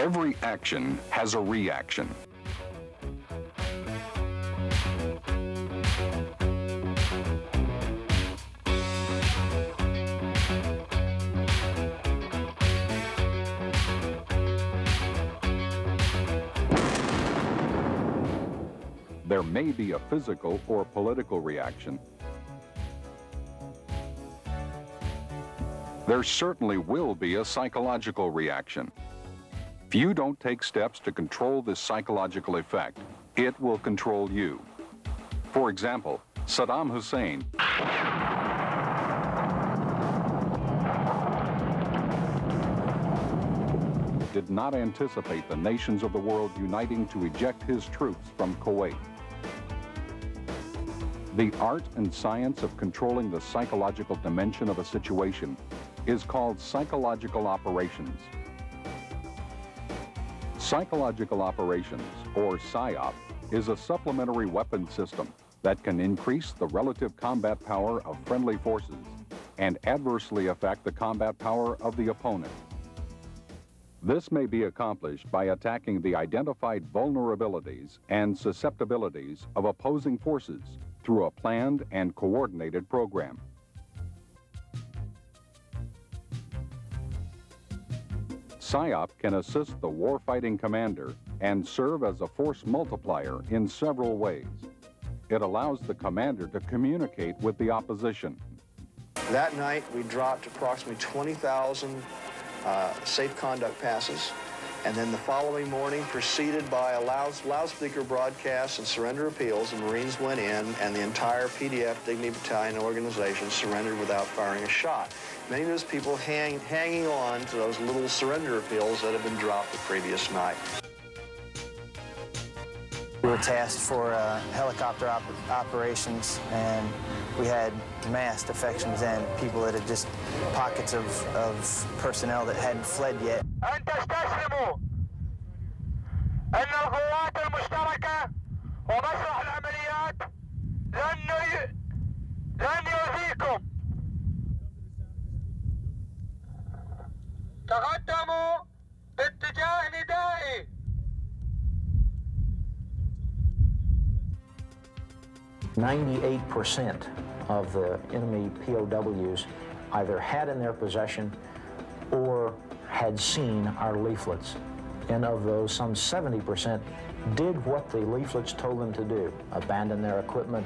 Every action has a reaction. There may be a physical or political reaction. There certainly will be a psychological reaction. If you don't take steps to control this psychological effect, it will control you. For example, Saddam Hussein did not anticipate the nations of the world uniting to eject his troops from Kuwait. The art and science of controlling the psychological dimension of a situation is called psychological operations. Psychological operations, or PSYOP, is a supplementary weapon system that can increase the relative combat power of friendly forces and adversely affect the combat power of the opponent. This may be accomplished by attacking the identified vulnerabilities and susceptibilities of opposing forces through a planned and coordinated program. PSYOP can assist the warfighting commander and serve as a force multiplier in several ways. It allows the commander to communicate with the opposition. That night, we dropped approximately 20,000 safe conduct passes, and then the following morning, preceded by a loudspeaker broadcast and surrender appeals, the Marines went in, and the entire PDF Dignity Battalion organization surrendered without firing a shot. Many of those people hanging on to those little surrender appeals that had been dropped the previous night. We were tasked for helicopter operations, and we had mass defections and people that had just pockets of personnel that hadn't fled yet. تقدموا باتجاه ندائي. 98% of the enemy POWs either had in their possession or had seen our leaflets. And of those, some 70% did what the leaflets told them to do: abandon their equipment,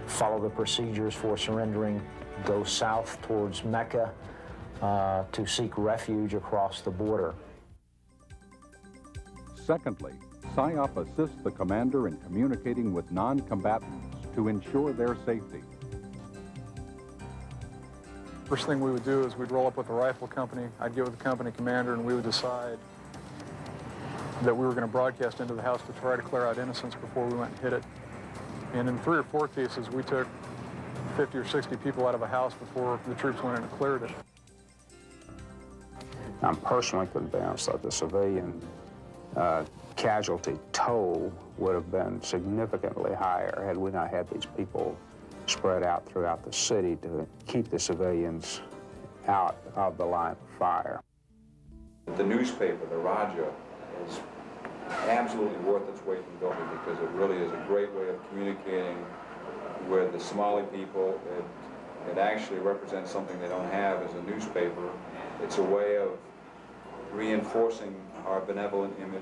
follow the procedures for surrendering, go south towards Mecca, to seek refuge across the border. Secondly, PSYOP assists the commander in communicating with non-combatants to ensure their safety. First thing we would do is we'd roll up with the rifle company. I'd get with the company commander, and we would decide that we were going to broadcast into the house to try to clear out innocents before we went and hit it. And in 3 or 4 cases, we took 50 or 60 people out of a house before the troops went in and cleared it. I'm personally convinced that the civilian casualty toll would have been significantly higher had we not had these people spread out throughout the city to keep the civilians out of the line of fire. The newspaper, the Raja, is absolutely worth its weight in gold because it really is a great way of communicating with the Somali people. It actually represents something they don't have as a newspaper. It's a way of reinforcing our benevolent image.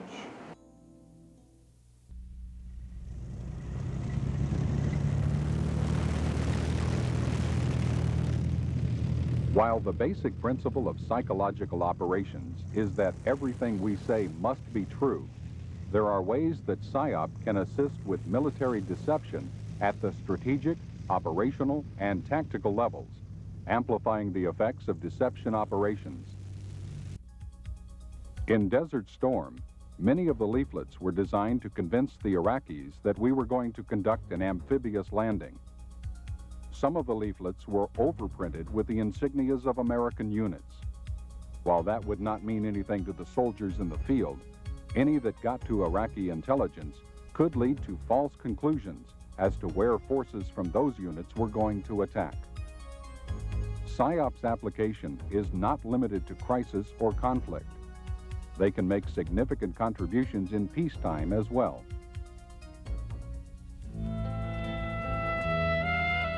While the basic principle of psychological operations is that everything we say must be true, there are ways that PSYOP can assist with military deception at the strategic, operational, and tactical levels, amplifying the effects of deception operations. In Desert Storm, many of the leaflets were designed to convince the Iraqis that we were going to conduct an amphibious landing. Some of the leaflets were overprinted with the insignias of American units. While that would not mean anything to the soldiers in the field, any that got to Iraqi intelligence could lead to false conclusions as to where forces from those units were going to attack. PSYOP's application is not limited to crisis or conflict. they can make significant contributions in peacetime as well.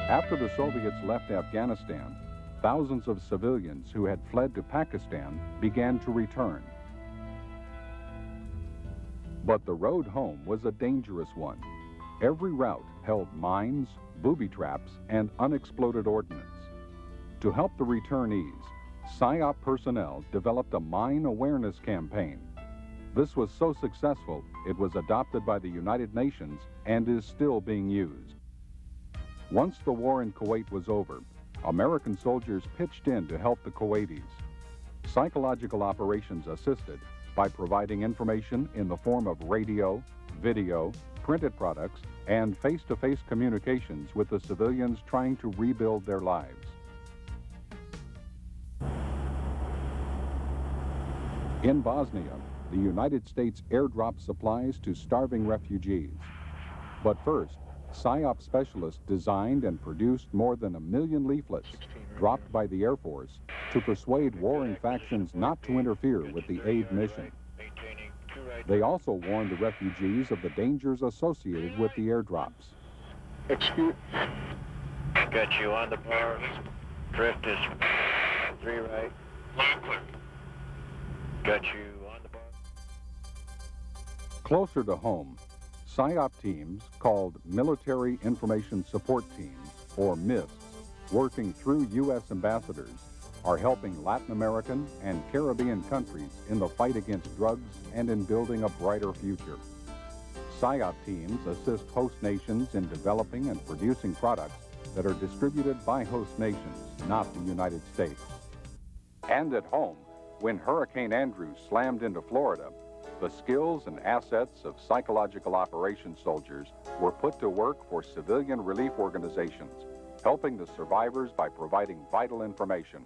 After the Soviets left Afghanistan, thousands of civilians who had fled to Pakistan began to return. But the road home was a dangerous one. Every route held mines, booby traps, and unexploded ordnance. To help the returnees, PSYOP personnel developed a mine awareness campaign. This was so successful, it was adopted by the United Nations and is still being used. Once the war in Kuwait was over, American soldiers pitched in to help the Kuwaitis. Psychological operations assisted by providing information in the form of radio, video, printed products, and face-to-face communications with the civilians trying to rebuild their lives. In Bosnia, the United States airdropped supplies to starving refugees. But first, PSYOP specialists designed and produced more than 1 million leaflets dropped by the Air Force to persuade warring factions not to interfere with the aid mission. They also warned the refugees of the dangers associated with the airdrops. Excuse. Got you on the bar. Drift is 3 right. Got you on the bar. Closer to home, PSYOP teams called Military Information Support Teams, or MISS, working through U.S. ambassadors, are helping Latin American and Caribbean countries in the fight against drugs and in building a brighter future. PSYOP teams assist host nations in developing and producing products that are distributed by host nations, not the United States. And at home, when Hurricane Andrew slammed into Florida, the skills and assets of psychological operations soldiers were put to work for civilian relief organizations, helping the survivors by providing vital information.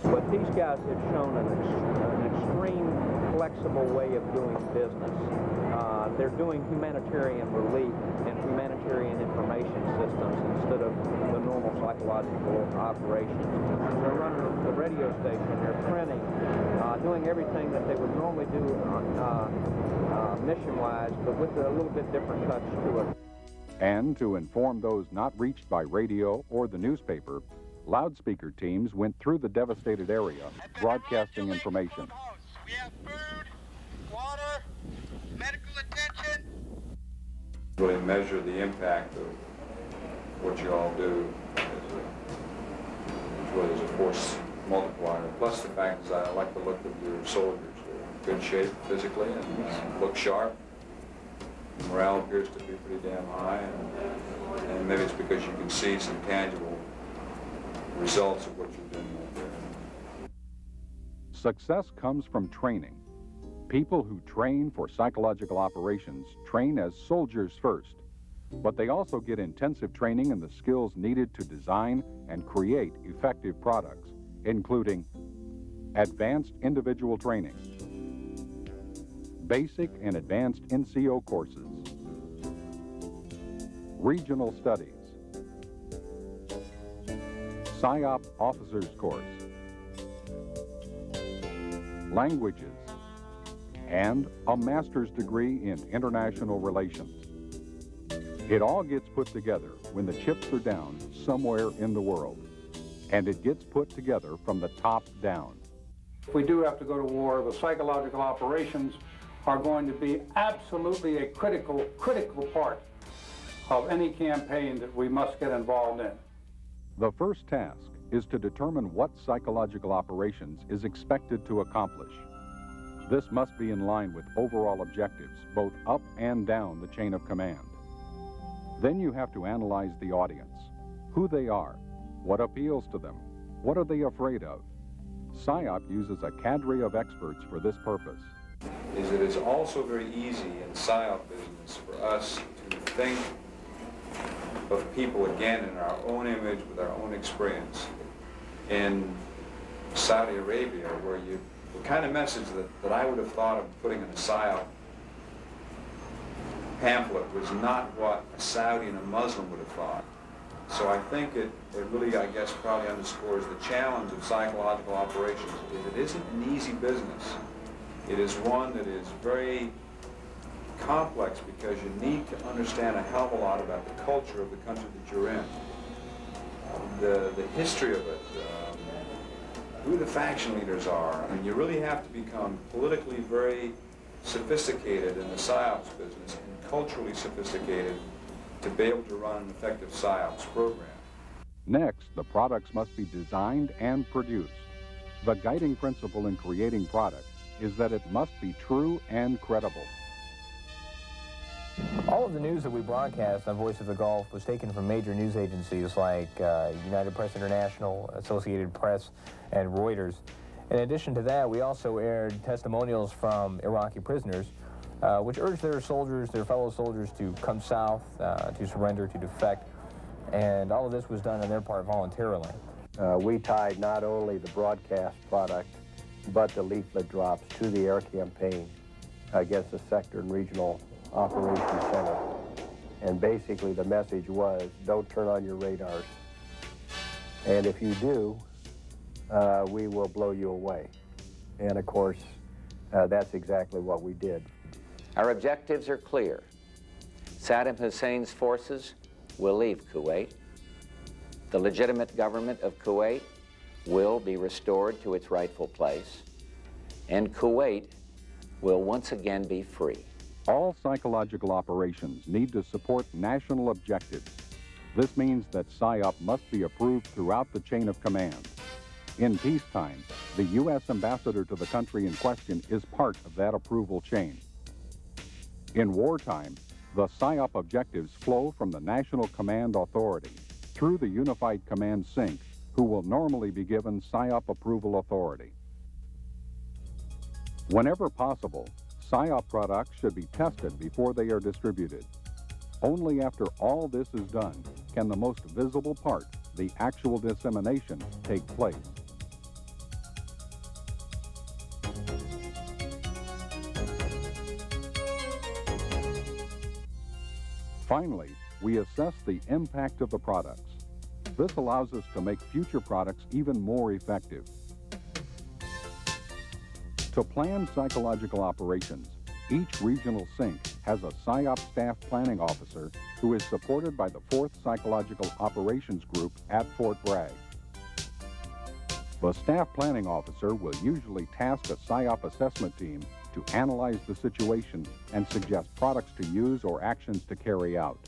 But these guys have shown an extreme flexible way of doing business. They're doing humanitarian relief and humanitarian information systems instead of the normal psychological operations. They're running the radio station, they're printing, doing everything that they would normally do mission-wise, but with a little bit different touch to it. And to inform those not reached by radio or the newspaper, loudspeaker teams went through the devastated area, broadcasting information. We have food, water, medical attention. Really measure the impact of what you all do as a force multiplier. Plus the fact is I like the look of your soldiers. They're in good shape physically and look sharp. Morale appears to be pretty damn high, and maybe it's because you can see some tangible results of what you're doing out there. Success comes from training. People who train for psychological operations train as soldiers first, but they also get intensive training in the skills needed to design and create effective products, including advanced individual training, basic and advanced NCO courses, regional studies, PSYOP officers course, languages, and a master's degree in international relations. It all gets put together when the chips are down somewhere in the world, and it gets put together from the top down. If we do have to go to war, the psychological operations are going to be absolutely a critical part of any campaign that we must get involved in. The first task is to determine what psychological operations is expected to accomplish. This must be in line with overall objectives, both up and down the chain of command. Then you have to analyze the audience, who they are, what appeals to them, what are they afraid of. PSYOP uses a cadre of experts for this purpose. It is also very easy in PSYOP business for us to think of people, again, in our own image, with our own experience. In Saudi Arabia, where the kind of message that I would have thought of putting in a PSYOP pamphlet was not what a Saudi and a Muslim would have thought. So I think it really, I guess, probably underscores the challenge of psychological operations. It isn't an easy business. It is one that is very complex because you need to understand a hell of a lot about the culture of the country that you're in, the history of it, who the faction leaders are. I mean, you really have to become politically very sophisticated in the PSYOPs business and culturally sophisticated to be able to run an effective PSYOPs program. Next, the products must be designed and produced. The guiding principle in creating products is that it must be true and credible. All of the news that we broadcast on Voice of the Gulf was taken from major news agencies like United Press International, Associated Press, and Reuters. In addition to that, we also aired testimonials from Iraqi prisoners, which urged their soldiers, their fellow soldiers, to come south, to surrender, to defect, and all of this was done on their part voluntarily. We tied not only the broadcast product, but the leaflet drops to the air campaign against the sector and regional operations center. And basically the message was, don't turn on your radars. And if you do, we will blow you away. And of course, that's exactly what we did. Our objectives are clear. Saddam Hussein's forces will leave Kuwait. The legitimate government of Kuwait will be restored to its rightful place, and Kuwait will once again be free. All psychological operations need to support national objectives. This means that PSYOP must be approved throughout the chain of command. In peacetime, the U.S. ambassador to the country in question is part of that approval chain. In wartime, the PSYOP objectives flow from the National Command Authority through the Unified Command Sync, who will normally be given PSYOP approval authority. Whenever possible, PSYOP products should be tested before they are distributed. Only after all this is done can the most visible part, the actual dissemination, take place. Finally, we assess the impact of the products. This allows us to make future products even more effective. To plan psychological operations, each regional sync has a PSYOP staff planning officer who is supported by the 4th Psychological Operations Group at Fort Bragg. The staff planning officer will usually task a PSYOP assessment team to analyze the situation and suggest products to use or actions to carry out.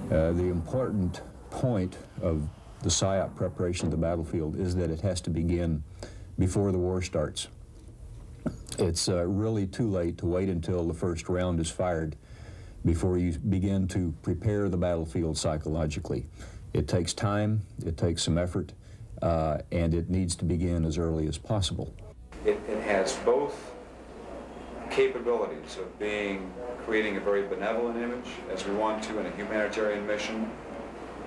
The important point of the PSYOP preparation of the battlefield is that it has to begin before the war starts. It's really too late to wait until the first round is fired before you begin to prepare the battlefield psychologically. It takes time, it takes some effort, and it needs to begin as early as possible. It has both capabilities of creating a very benevolent image, as we want to in a humanitarian mission,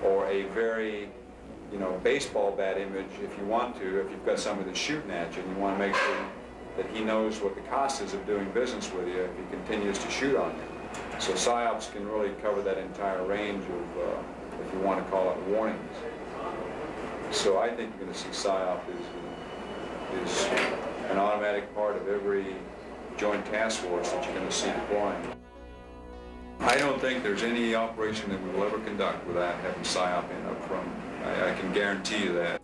or a very, baseball bat image if you want to, if you've got somebody that's shooting at you and you want to make sure that he knows what the cost is of doing business with you if he continues to shoot on you. So PSYOPs can really cover that entire range of, if you want to call it, warnings. So I think you're going to see PSYOP is an automatic part of every joint task force that you're going to see deploying. I don't think there's any operation that we will ever conduct without having PSYOP in up front. I can guarantee you that.